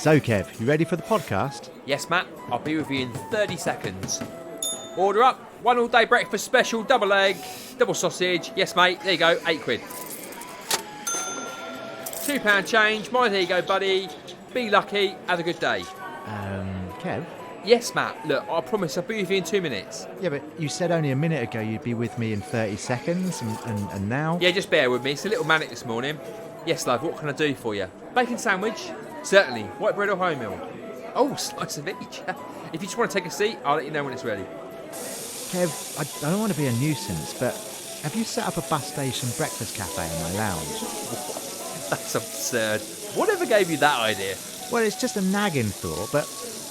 So, Kev, you ready for the podcast? Yes, Matt. I'll be with you in 30 seconds. Order up. 1 all-day breakfast special, double egg, double sausage. Yes, mate. There you go. £8. £2 change. My there you go, buddy. Be lucky. Have a good day. Kev? Yes, Matt. Look, I promise I'll be with you in 2 minutes. Yeah, but you said only a minute ago you'd be with me in 30 seconds, and now? Yeah, just bear with me. It's a little manic this morning. Yes, love. What can I do for you? Bacon sandwich? Certainly. White bread or wholemeal? Oh, slice of each. If you just want to take a seat, I'll let you know when it's ready. Kev, I don't want to be a nuisance, but have you set up a bus station breakfast cafe in my lounge? That's absurd. Whatever gave you that idea? Well, it's just a nagging thought, but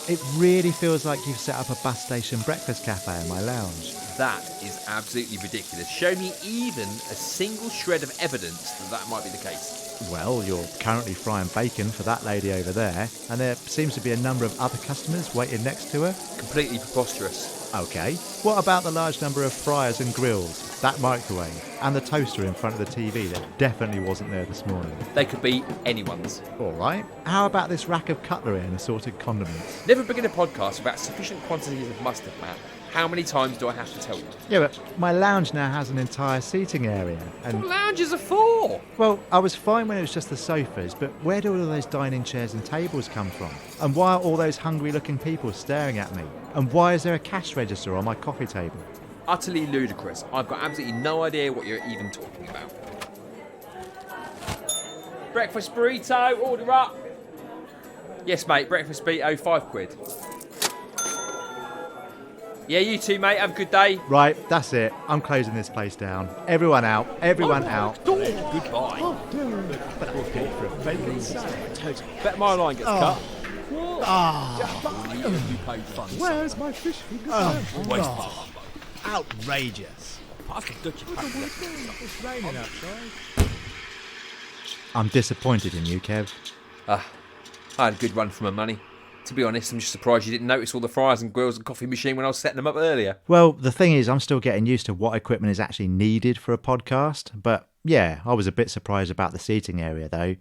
it really feels like you've set up a bus station breakfast cafe in my lounge. That is absolutely ridiculous. Show me even a single shred of evidence that might be the case. Well, you're currently frying bacon for that lady over there, and there seems to be a number of other customers waiting next to her. Completely preposterous. Okay. What about the large number of fryers and grills, that microwave, and the toaster in front of the TV that definitely wasn't there this morning? They could be anyone's. All right. How about this rack of cutlery and assorted condiments? Never begin a podcast without sufficient quantities of mustard, Matt. How many times do I have to tell you? Yeah, but my lounge now has an entire seating area, and... What lounges are for? Well, I was fine when it was just the sofas, but where do all those dining chairs and tables come from? And why are all those hungry-looking people staring at me? And why is there a cash register on my coffee table? Utterly ludicrous. I've got absolutely no idea what you're even talking about. Breakfast burrito, order up. Yes, mate, breakfast burrito, £5. Yeah, you too, mate. Have a good day. Right, that's it. I'm closing this place down. Everyone out. Everyone out. Goodbye. Bet my line gets cut. You paid funds. Where's my fish fingers? Outrageous. It's raining outside. I'm disappointed in you, Kev. I had a good run for my money. To be honest, I'm just surprised you didn't notice all the fryers and grills and coffee machine when I was setting them up earlier. Well, the thing is, I'm still getting used to what equipment is actually needed for a podcast. But yeah, I was a bit surprised about the seating area, though.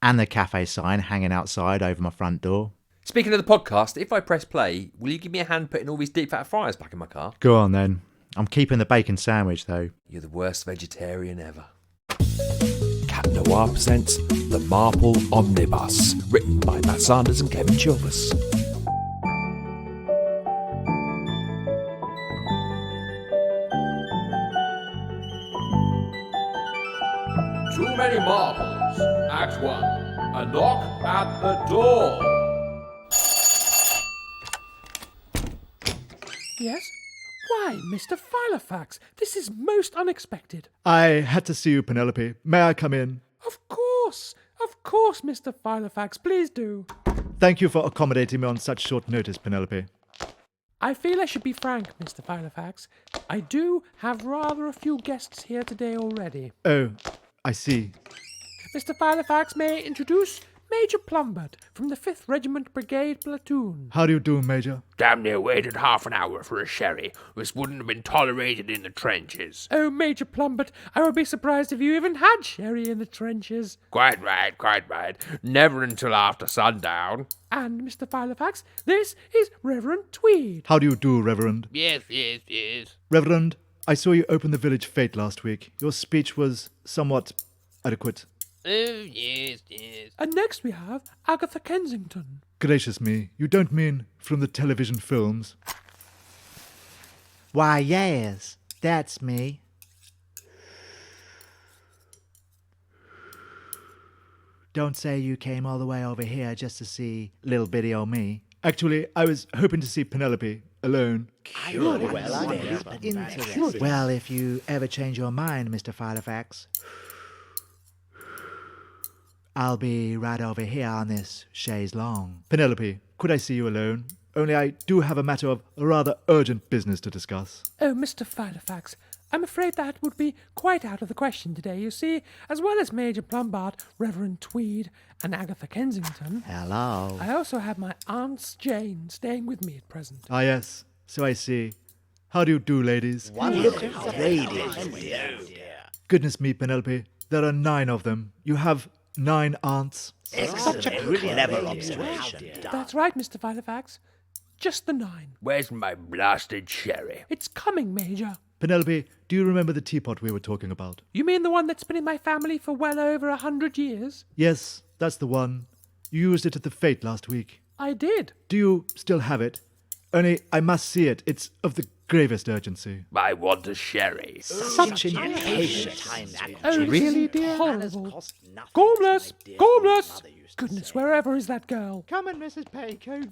And the cafe sign hanging outside over my front door. Speaking of the podcast, if I press play, will you give me a hand putting all these deep fat fryers back in my car? Go on, then. I'm keeping the bacon sandwich, though. You're the worst vegetarian ever. Cat Noir presents The Marple Omnibus, written by Matt Sanders and Kevin Chilvers. Too many marbles. Act 1. A knock at the door. Yes? Why, Mr. Filofax, this is most unexpected. I had to see you, Penelope. May I come in? Of course, Mr. Filofax, please do. Thank you for accommodating me on such short notice, Penelope. I feel I should be frank, Mr. Filofax. I do have rather a few guests here today already. Oh, I see. Mr. Filofax, may I introduce Major Plumbert from the 5th Regiment Brigade Platoon. How do you do, Major? Damn near waited half an hour for a sherry. This wouldn't have been tolerated in the trenches. Oh, Major Plumbert, I would be surprised if you even had sherry in the trenches. Quite right, quite right. Never until after sundown. And, Mr. Filofax, this is Reverend Tweed. How do you do, Reverend? Yes. Reverend, I saw you open the village fete last week. Your speech was somewhat adequate. Oh, yes. And next we have Agatha Kensington. Gracious me, you don't mean from the television films? Why, yes, that's me. Don't say you came all the way over here just to see little bitty old me. Actually, I was hoping to see Penelope alone. Well, if you ever change your mind, Mr. Filofax, I'll be right over here on this chaise longue. Penelope, could I see you alone? Only I do have a matter of rather urgent business to discuss. Oh, Mr. Filofax, I'm afraid that would be quite out of the question today. You see, as well as Major Plumbard, Reverend Tweed, and Agatha Kensington, hello, I also have my Aunt Jane staying with me at present. Ah, yes, so I see. How do you do, ladies? Goodness me, Penelope, there are 9 of them. You have 9 aunts. Such a clever observation. That's right, Mr. Filofax. Just the 9. Where's my blasted sherry? It's coming, Major. Penelope, do you remember the teapot we were talking about? You mean the one that's been in my family for well over 100 years? Yes, that's the one. You used it at the fete last week. I did. Do you still have it? Only I must see it. It's of the gravest urgency. I want a sherry. Such impatient. Oh, Really, this is dear? horrible. Gormless! Gormless! Goodness, wherever is that girl? Come on, Mrs. Petticoat.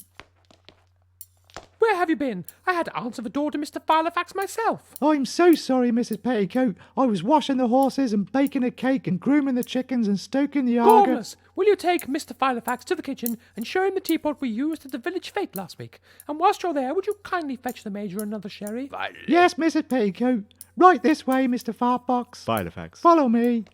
Where have you been? I had to answer the door to Mr. Filofax myself. I'm so sorry, Mrs. Petticoat. I was washing the horses and baking a cake and grooming the chickens and stoking the Aga. Gormless, will you take Mr. Filofax to the kitchen and show him the teapot we used at the village fete last week? And whilst you're there, would you kindly fetch the Major another sherry? Yes, Mrs. Petticoat. Right this way, Mr. Fartbox. Filofax. Follow me.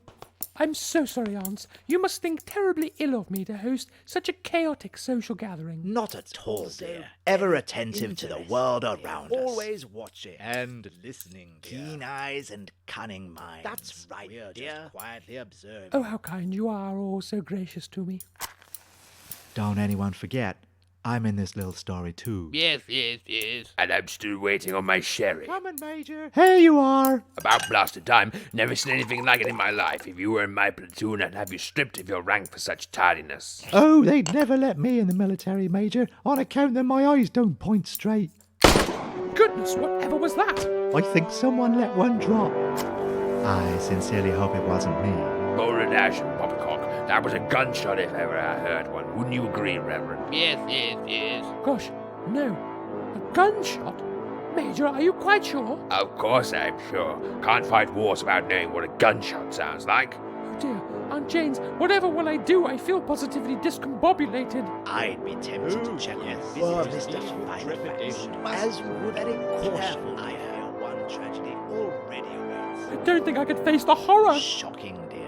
I'm so sorry, aunts. You must think terribly ill of me to host such a chaotic social gathering. Not at all, dear. Ever attentive to the world around us. Always watching and listening, dear. Keen eyes and cunning minds. That's right, We're dear. just quietly observing. Oh, how kind you are, all so gracious to me. Don't anyone forget, I'm in this little story too. Yes. And I'm still waiting on my sherry. Come on, Major. Here you are. About blasted time. Never seen anything like it in my life. If you were in my platoon, I'd have you stripped of your rank for such tardiness. Oh, they'd never let me in the military, Major, on account that my eyes don't point straight. Goodness, whatever was that? I think someone let one drop. I sincerely hope it wasn't me. Boulder Dash and Poppycock. That was a gunshot if ever I heard one. Wouldn't you agree, Reverend? Yes. Gosh, no. A gunshot? Major, are you quite sure? Of course I'm sure. Can't fight wars without knowing what a gunshot sounds like. Oh dear, Aunt Jane's, whatever will I do? I feel positively discombobulated. I'd be tempted to check on poor Mr. Filofax. As would very careful. I fear one tragedy already awaits. I don't think I could face the horror. Shocking, dear.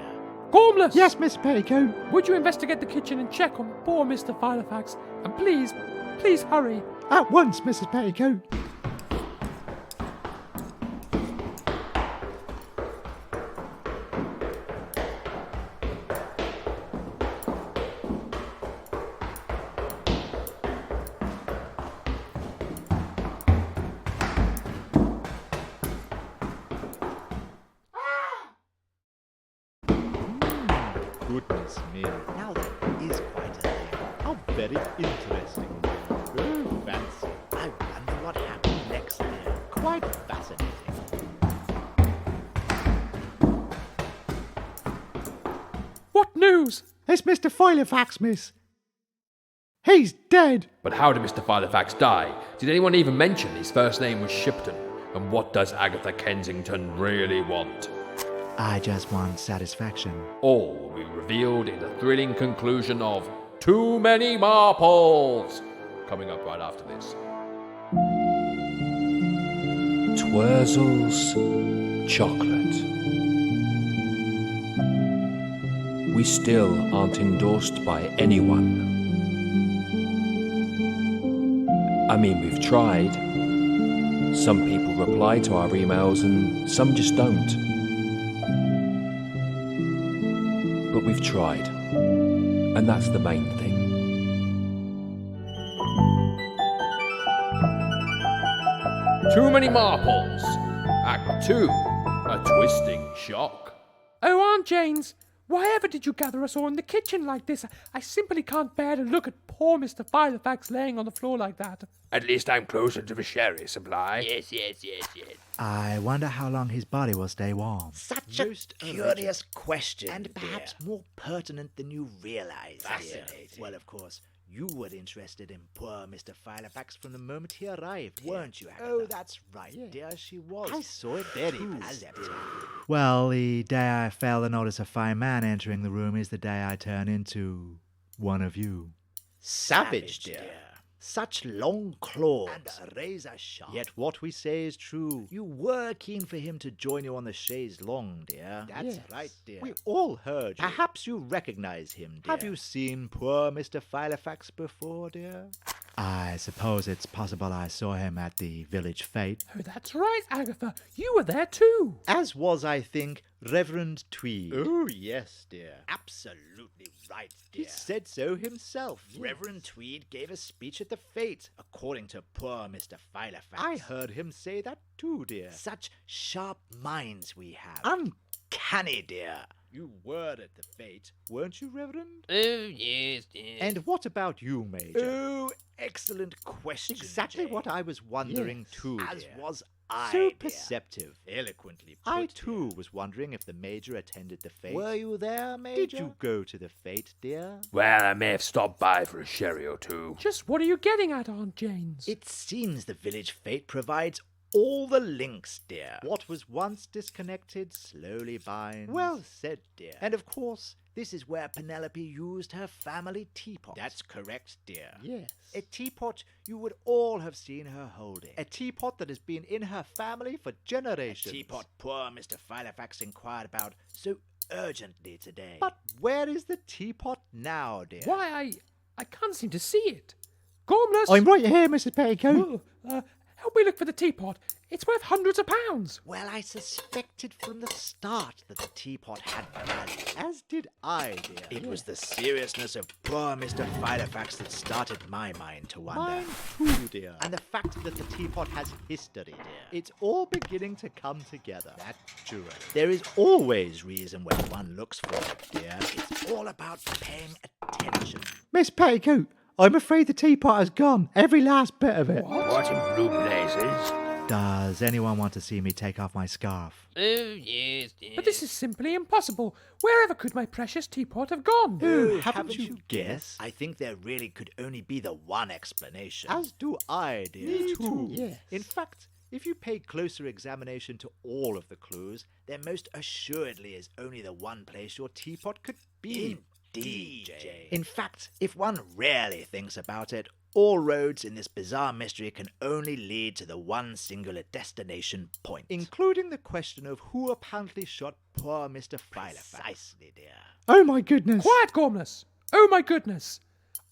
Gormless! Yes, Miss Petticoat. Would you investigate the kitchen and check on poor Mr. Filofax? And please hurry. At once, Mrs. Petticoat. Goodness me. Now that is quite a thing. How very interesting. Oh, fancy. I wonder what happened next there. Quite fascinating. What news? It's Mr. Filofax, miss. He's dead. But how did Mr. Filofax die? Did anyone even mention his first name was Shipton? And what does Agatha Kensington really want? I just want satisfaction. All will be revealed in the thrilling conclusion of Too Many Marples, coming up right after this. Twirzel's chocolate. We still aren't endorsed by anyone. I mean, we've tried. Some people reply to our emails and some just don't. But we've tried, and that's the main thing. Too Many Marples, Act 2, A Twisting Shock. Oh, Aunt Jane's, why ever did you gather us all in the kitchen like this? I simply can't bear to look at poor Mr. Filofax laying on the floor like that. At least I'm closer to the sherry supply. Yes. I wonder how long his body will stay warm. Such a curious question. And perhaps more pertinent than you realize. Fascinating. Well, of course, you were interested in poor Mr. Filofax from the moment he arrived, weren't you, Agatha? Oh, that's right, dear, she was. I saw it very perceptive. Well, the day I fail to notice a fine man entering the room is the day I turn into one of you. Savage, dear. Such long claws. And a razor sharp. Yet what we say is true. You were keen for him to join you on the chaise longue, dear. That's right, dear. We all heard you. Perhaps you recognize him, dear. Have you seen poor Mr. Filofax before, dear? I suppose it's possible I saw him at the village fete. Oh, that's right, Agatha. You were there too. As was, I think, Reverend Tweed. Oh, yes, dear. Absolutely right, dear. He said so himself. Reverend Tweed gave a speech at the fete, according to poor Mr. Filofax. I heard him say that too, dear. Such sharp minds we have. Uncanny, dear. You were at the fete. Weren't you, Reverend? Oh, yes, yes. And what about you, Major? Oh, excellent question. Exactly Jay. what I was wondering too, As dear. was I. So dear. perceptive. Eloquently put, I dear. too was wondering if the Major attended the fete. Were you there, Major? Did you go to the fete, dear? Well, I may have stopped by for a sherry or two. Just what are you getting at, Aunt Janes? It seems the village fete provides all the links, dear. What was once disconnected slowly binds. Well said, dear. And of course, This is where Penelope used her family teapot. That's correct, dear. yes, A teapot you would all have seen her holding. a teapot that has been in her family for generations. Teapot poor Mr. Filofax inquired about so urgently today. But where is the teapot now, dear? Why, I can't seem to see it. Gormless! I'm right here, Mrs. Petticoat. Help me look for the teapot. It's worth hundreds of pounds. Well, I suspected from the start that the teapot had value. As did I, dear. It was the seriousness of poor Mr. Filofax that started my mind to wonder. Mine too, dear. And the fact that the teapot has history, dear. It's all beginning to come together. That's true. There is always reason when one looks for it, dear. It's all about paying attention. Miss Petticoat, I'm afraid the teapot has gone. Every last bit of it. What in blue blazes? Does anyone want to see me take off my scarf? Oh, yes, yes. But this is simply impossible. Wherever could my precious teapot have gone? Oh, haven't you guessed? I think there really could only be the one explanation. As do I, dear. Me too. Yes. In fact, if you pay closer examination to all of the clues, There most assuredly is only the one place your teapot could be. Indeed, Jay. In fact, if one really thinks about it, all roads in this bizarre mystery can only lead to the one singular destination point. including the question of who apparently shot poor Mr. Filofax. Precisely, dear. Oh my goodness. Quiet, Gormless! Oh my goodness!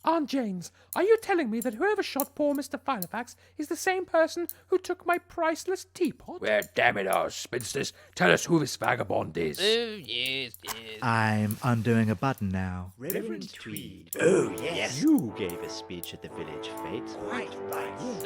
Aunt Janes, are you telling me that whoever shot poor Mr. Filofax is the same person who took my priceless teapot? Well, damn it all, spinsters. Tell us who this vagabond is. Oh, yes, yes. I'm undoing a button now. Reverend Tweed. Oh, yes. You gave a speech at the village fete. Quite right. Oh,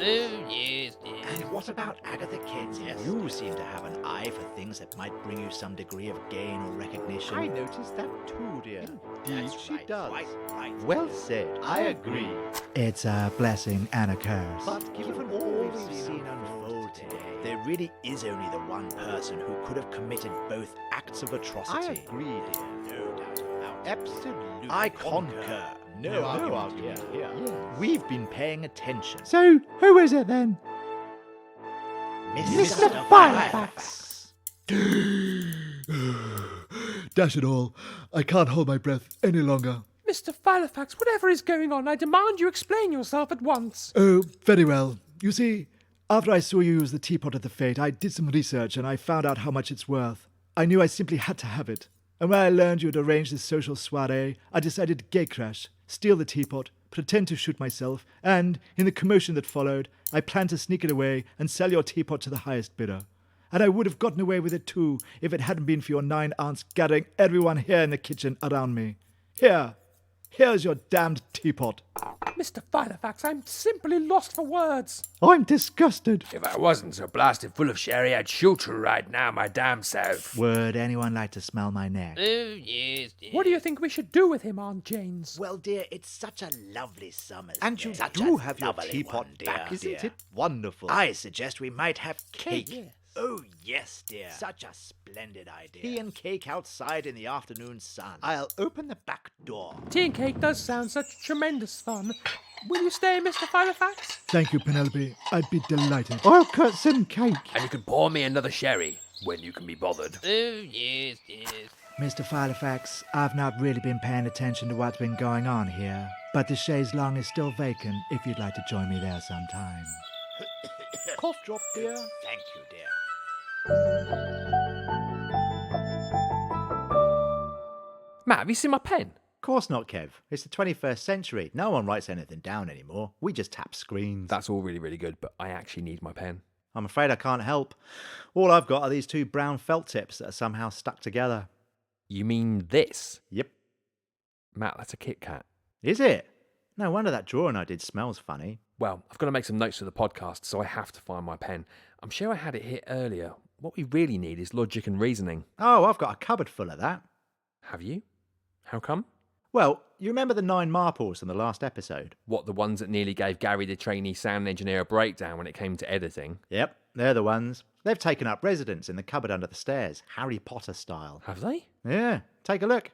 yes, yes. And what about Agatha Kenzie? You seem to have an eye for things that might bring you some degree of gain or recognition. I noticed that too, dear. That's Indeed, she right, does. Quite right. Well said. I agree. It's a blessing and a curse. But Given all we've seen unfold today, there really is only the one person who could have committed both acts of atrocity. I agree, dear. No doubt about it. Absolutely. I concur. No argument here. We've been paying attention. So, who is it then? Mr. Filofax. Dash it all. I can't hold my breath any longer. Mr. Filofax, whatever is going on, I demand you explain yourself at once. Oh, very well. You see, after I saw you use the teapot at the fete, I did some research and I found out how much it's worth. I knew I simply had to have it. And when I learned you had arranged this social soiree, I decided to gatecrash, steal the teapot, pretend to shoot myself, and, in the commotion that followed, I planned to sneak it away and sell your teapot to the highest bidder. And I would have gotten away with it too if it hadn't been for your 9 aunts gathering everyone here in the kitchen around me. Here's your damned teapot. Mr. Filofax, I'm simply lost for words. I'm disgusted. If I wasn't so blasted full of sherry, I'd shoot you right now, my damn self. Would anyone like to smell my neck? Oh, yes, yes. What do you think we should do with him, Aunt Janes? Well, dear, it's such a lovely summer's And day. you Such do a have your lovely teapot one, back, dear, isn't dear. it wonderful? I suggest we might have cake. Yes. Oh, yes, dear. Such a splendid idea. Tea and cake outside in the afternoon sun. I'll open the back door. Tea and cake does sound such tremendous fun. Will you stay, Mr. Filofax? Thank you, Penelope. I'd be delighted. I'll cut some cake. And you can pour me another sherry when you can be bothered. Oh, yes, yes. Mr. Filofax, I've not really been paying attention to what's been going on here, but the chaise longue is still vacant if you'd like to join me there sometime. Cough drop, dear. Thank you, dear. Matt, have you seen my pen? Course not, Kev. It's the 21st century. No one writes anything down anymore. We just tap screens. That's all really, really good, but I actually need my pen. I'm afraid I can't help. All I've got are these 2 brown felt tips that are somehow stuck together. You mean this? Yep. Matt, that's a Kit Kat. Is it? No wonder that drawing I did smells funny. Well, I've got to make some notes for the podcast, so I have to find my pen. I'm sure I had it here earlier. What we really need is logic and reasoning. Oh, I've got a cupboard full of that. Have you? How come? Well, you remember the 9 Marples from the last episode? What, the ones that nearly gave Gary the trainee sound engineer a breakdown when it came to editing? Yep, they're the ones. They've taken up residence in the cupboard under the stairs, Harry Potter style. Have they? Yeah, take a look.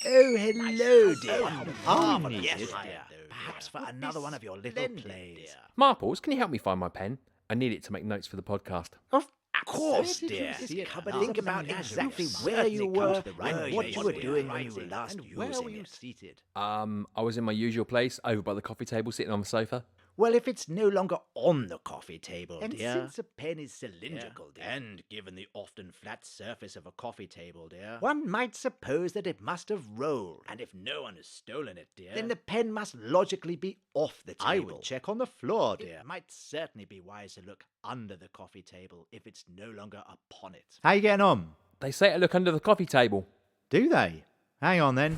Oh, hello, dear. marvellous, Yes, dear. dear. Perhaps for another one of your little plays. Marples, can you help me find my pen? I need it to make notes for the podcast. Of course, dear. Think about exactly where you were and what you were doing when you were last using it. Seated? I was in my usual place, over by the coffee table, sitting on the sofa. Well, if it's no longer on the coffee table, And dear. since a pen is cylindrical, dear, and given the often flat surface of a coffee table, dear, one might suppose that it must have rolled. And if no one has stolen it, dear, then the pen must logically be off the table. I would check on the floor, dear. It might certainly be wise to look under the coffee table if it's no longer upon it. How you getting on? They say to look under the coffee table. Do they? Hang on then.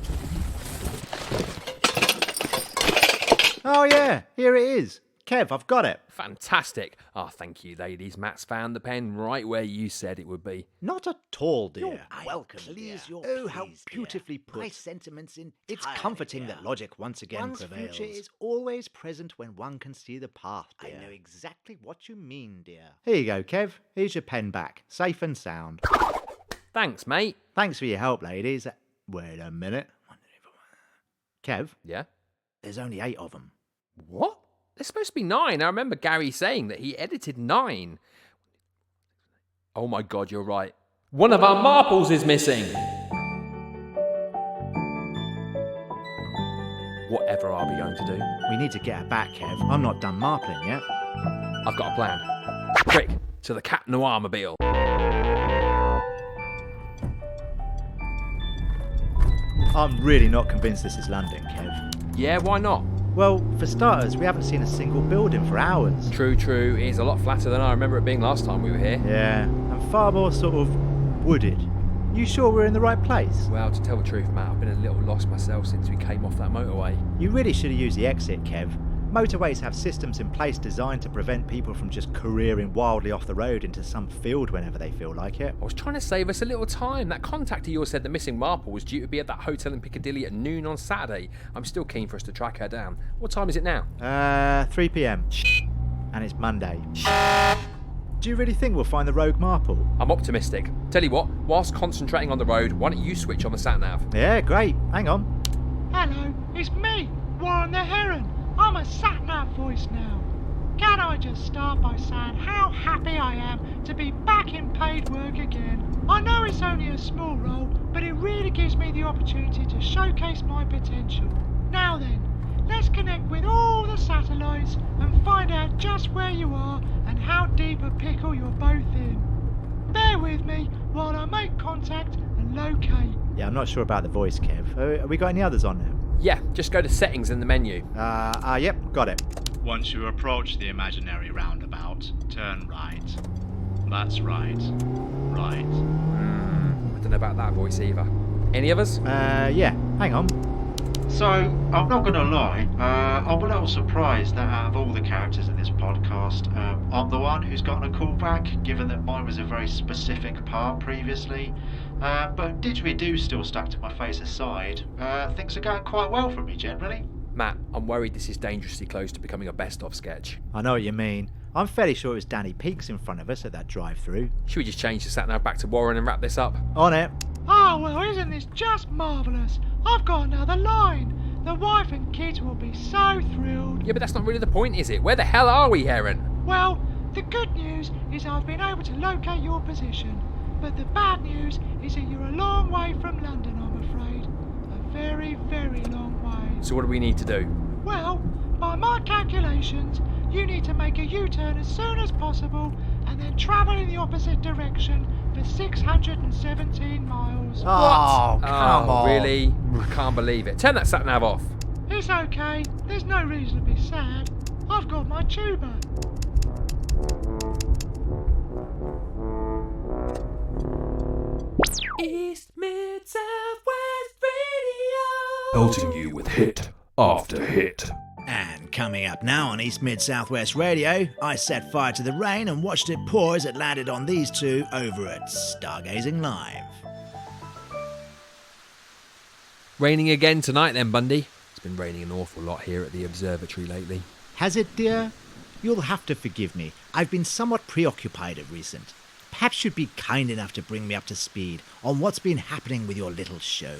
Oh yeah, here it is. Kev, I've got it. Fantastic. Oh, thank you, ladies. Matt's found the pen right where you said it would be. Not at all, dear. You're welcome, please, dear. oh, how Please, dear. beautifully put. My sentiments It's entirely, comforting dear. that logic once again One's prevails. future is always present when one can see the path, dear. I know exactly what you mean, dear. Here you go, Kev. Here's your pen back, safe and sound. Thanks, mate. Thanks for your help, ladies. Wait a minute. Kev, Yeah? there's only 8 of them. What? There's supposed to be 9. I remember Gary saying that he edited 9. Oh my god, you're right. One of our marples is missing. Whatever are we going to do? We need to get her back, Kev. I'm not done marpling yet. I've got a plan. Quick, to the Cat Noir Mobile. I'm really not convinced this is London, Kev. Yeah, why not? Well, for starters, we haven't seen a single building for hours. True. It is a lot flatter than I remember it being last time we were here. Yeah, and far more sort of wooded. You sure we're in the right place? Well, to tell the truth, Matt, I've been a little lost myself since we came off that motorway. You really should have used the exit, Kev. Motorways have systems in place designed to prevent people from just careering wildly off the road into some field whenever they feel like it. I was trying to save us a little time. That contact of yours said the missing Marple was due to be at that hotel in Piccadilly at noon on Saturday. I'm still keen for us to track her down. What time is it now? 3 p.m. And it's Monday. Do you really think we'll find the rogue Marple? I'm optimistic. Tell you what, whilst concentrating on the road, why don't you switch on the sat-nav? Yeah, great. Hang on. Hello, it's me, Warren the Heron. I'm a sat-nav voice now. Can I just start by saying how happy I am to be back in paid work again? I know it's only a small role, but it really gives me the opportunity to showcase my potential. Now then, let's connect with all the satellites and find out just where you are and how deep a pickle you're both in. Bear with me while I make contact and locate. Yeah, I'm not sure about the voice, Kev. Have we got any others on there? Yeah, just go to settings in the menu. Yep, got it. Once you approach the imaginary roundabout, turn right. That's right. Right. I don't know about that voice either. Any others? Yeah, hang on. So, I'm not going to lie, I'm a little surprised that out of all the characters in this podcast, I'm the one who's gotten a callback, given that mine was a very specific part previously. But didgeridoo still stuck to my face aside, things are going quite well for me generally. Matt, I'm worried this is dangerously close to becoming a best-of sketch. I know what you mean. I'm fairly sure it was Danny Peaks in front of us at that drive-through. Should we just change the sat-nav back to Warren and wrap this up? On it. Oh, well, isn't this just marvellous? I've got another line. The wife and kids will be so thrilled. Yeah, but that's not really the point, is it? Where the hell are we, Heron? Well, the good news is I've been able to locate your position. But the bad news is that you're a long way from London, I'm afraid. A very, very long way. So what do we need to do? Well, by my calculations, you need to make a U-turn as soon as possible and then travel in the opposite direction for 617 miles. Oh, come on. Really? I can't believe it. Turn that sat nav off. It's okay, there's no reason to be sad. I've got my tuba. East Mid Southwest Radio. Pelting you with hit after hit. And coming up now on East Mid Southwest Radio, I set fire to the rain and watched it pour as it landed on these two over at Stargazing Live. Raining again tonight then, Bundy. It's been raining an awful lot here at the observatory lately. Has it, dear? You'll have to forgive me. I've been somewhat preoccupied of recent. Perhaps you'd be kind enough to bring me up to speed on what's been happening with your little show.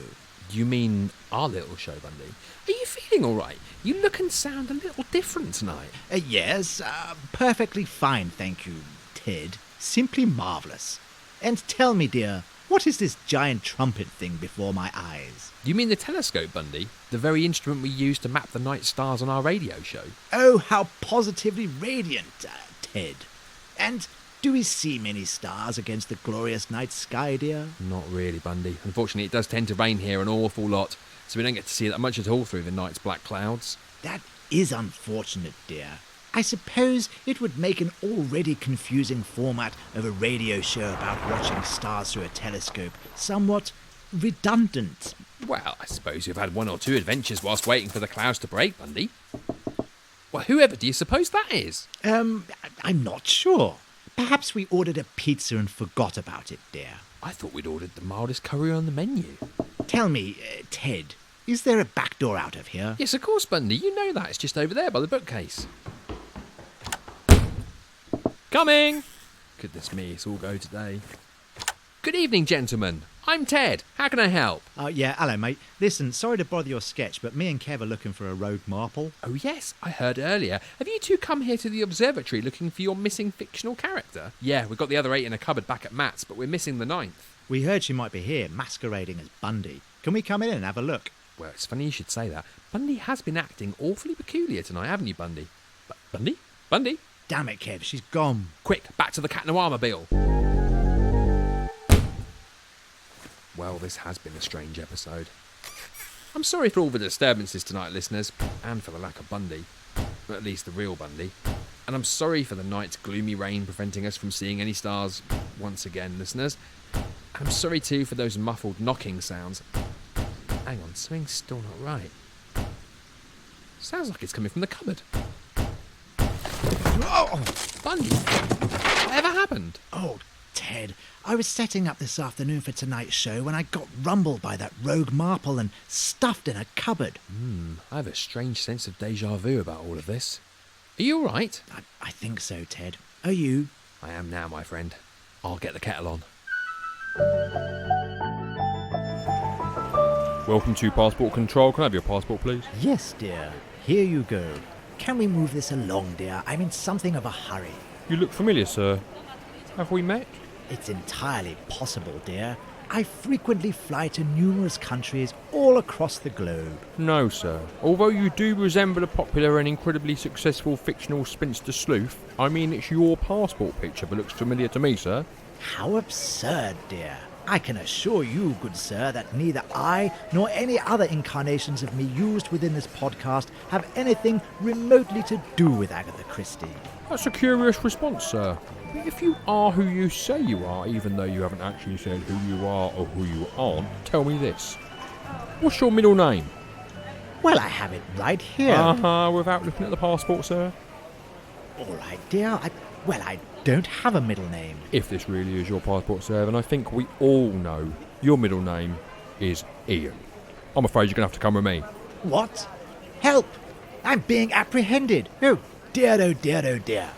You mean our little show, Bundy? Are you feeling all right? You look and sound a little different tonight. Yes, perfectly fine, thank you, Ted. Simply marvellous. And tell me, dear, what is this giant trumpet thing before my eyes? You mean the telescope, Bundy? The very instrument we use to map the night stars on our radio show? Oh, how positively radiant, Ted. And do we see many stars against the glorious night sky, dear? Not really, Bundy. Unfortunately, it does tend to rain here an awful lot, so we don't get to see that much at all through the night's black clouds. That is unfortunate, dear. I suppose it would make an already confusing format of a radio show about watching stars through a telescope somewhat redundant. Well, I suppose you've had one or two adventures whilst waiting for the clouds to break, Bundy. Well, whoever do you suppose that is? I'm not sure. Perhaps we ordered a pizza and forgot about it, dear. I thought we'd ordered the mildest curry on the menu. Tell me, Ted, is there a back door out of here? Yes, of course, Bundy. You know that. It's just over there by the bookcase. Coming! Goodness me, it's all go today. Good evening, gentlemen. I'm Ted. How can I help? Yeah, hello, mate. Listen, sorry to bother your sketch, but me and Kev are looking for a rogue marple. Oh, yes, I heard earlier. Have you two come here to the observatory looking for your missing fictional character? Yeah, we've got the other 8 in a cupboard back at Matt's, but we're missing the 9th. We heard she might be here, masquerading as Bundy. Can we come in and have a look? Well, it's funny you should say that. Bundy has been acting awfully peculiar tonight, haven't you, Bundy? Bundy? Bundy? Damn it, Kev, she's gone. Quick, back to the Cat Noir Mobile. Well, this has been a strange episode. I'm sorry for all the disturbances tonight, listeners, and for the lack of Bundy. At least the real Bundy. And I'm sorry for the night's gloomy rain preventing us from seeing any stars once again, listeners. And I'm sorry too for those muffled knocking sounds. Hang on, something's still not right. Sounds like it's coming from the cupboard. Oh, Bundy, whatever happened? Oh, Ted, I was setting up this afternoon for tonight's show when I got rumbled by that rogue marple and stuffed in a cupboard. I have a strange sense of déjà vu about all of this. Are you all right? I think so, Ted. Are you? I am now, my friend. I'll get the kettle on. Welcome to Passport Control. Can I have your passport, please? Yes, dear. Here you go. Can we move this along, dear? I'm in something of a hurry. You look familiar, sir. Have we met? It's entirely possible, dear. I frequently fly to numerous countries all across the globe. No, sir. Although you do resemble a popular and incredibly successful fictional spinster sleuth, I mean it's your passport picture that looks familiar to me, sir. How absurd, dear. I can assure you, good sir, that neither I nor any other incarnations of me used within this podcast have anything remotely to do with Agatha Christie. That's a curious response, sir. But if you are who you say you are, even though you haven't actually said who you are or who you aren't, tell me this. What's your middle name? Well, I have it right here. Without looking at the passport, sir? All right, dear. I don't have a middle name. If this really is your passport, sir, then I think we all know your middle name is Ian. I'm afraid you're going to have to come with me. What? Help! I'm being apprehended. Oh, dear, oh, dear, oh, dear.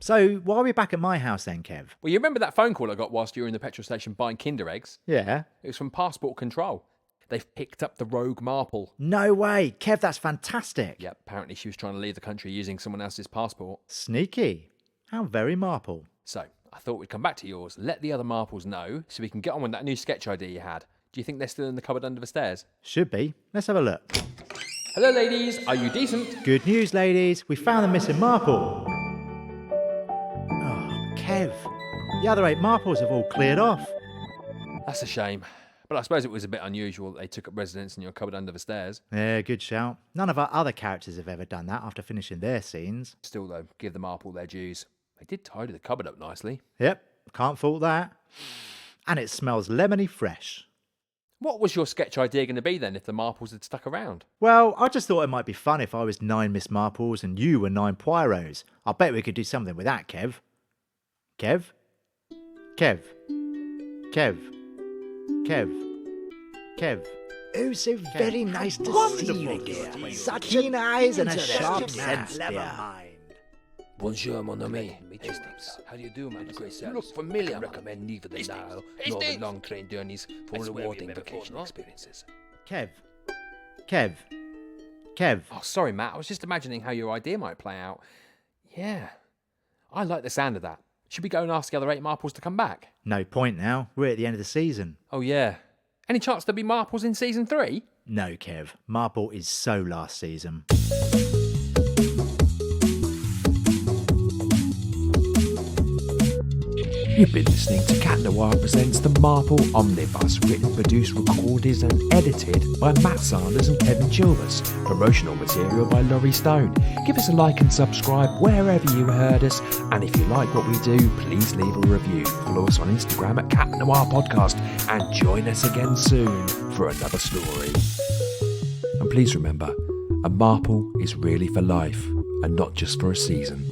So, why are we back at my house then, Kev? Well, you remember that phone call I got whilst you were in the petrol station buying Kinder Eggs? Yeah. It was from Passport Control. They've picked up the rogue Marple. No way. Kev, that's fantastic. Yep, apparently she was trying to leave the country using someone else's passport. Sneaky. How very Marple. So, I thought we'd come back to yours, let the other Marples know, so we can get on with that new sketch idea you had. Do you think they're still in the cupboard under the stairs? Should be. Let's have a look. Hello, ladies. Are you decent? Good news, ladies. We found the missing Marple. Oh, Kev. The other 8 Marples have all cleared off. That's a shame. But I suppose it was a bit unusual that they took up residence in your cupboard under the stairs. Yeah, good shout. None of our other characters have ever done that after finishing their scenes. Still, though, give the Marple their dues. They did tidy the cupboard up nicely. Yep, can't fault that. And it smells lemony fresh. What was your sketch idea going to be then if the Marples had stuck around? Well, I just thought it might be fun if I was 9 Miss Marples and you were 9 Poirots. I bet we could do something with that, Kev. Kev? Kev? Kev? Kev? Kev? Oh, so very nice to see you again. Such keen eyes and a sharp sense, dear. Bonjour, mon ami. Hastings. How do you do, man? Great service. You look familiar. I recommend neither the Nile nor the long train journeys for rewarding vacation experiences. Kev? Kev? Kev? Oh, sorry, Matt. I was just imagining how your idea might play out. Yeah. I like the sound of that. Should we go and ask the other 8 Marples to come back? No point now. We're at the end of the season. Oh, yeah. Any chance there'll be Marples in season 3? No, Kev. Marple is so last season. You've been listening to Cat Noir presents The Marple Omnibus, written, produced, recorded and edited by Matt Sanders and Kevin Chilvers. Promotional material by Laurie Stone. Give us a like and subscribe wherever you heard us, and if you like what we do, please leave a review. Follow us on Instagram at Cat Noir Podcast, and join us again soon for another story. And please remember, a Marple is really for life, and not just for a season.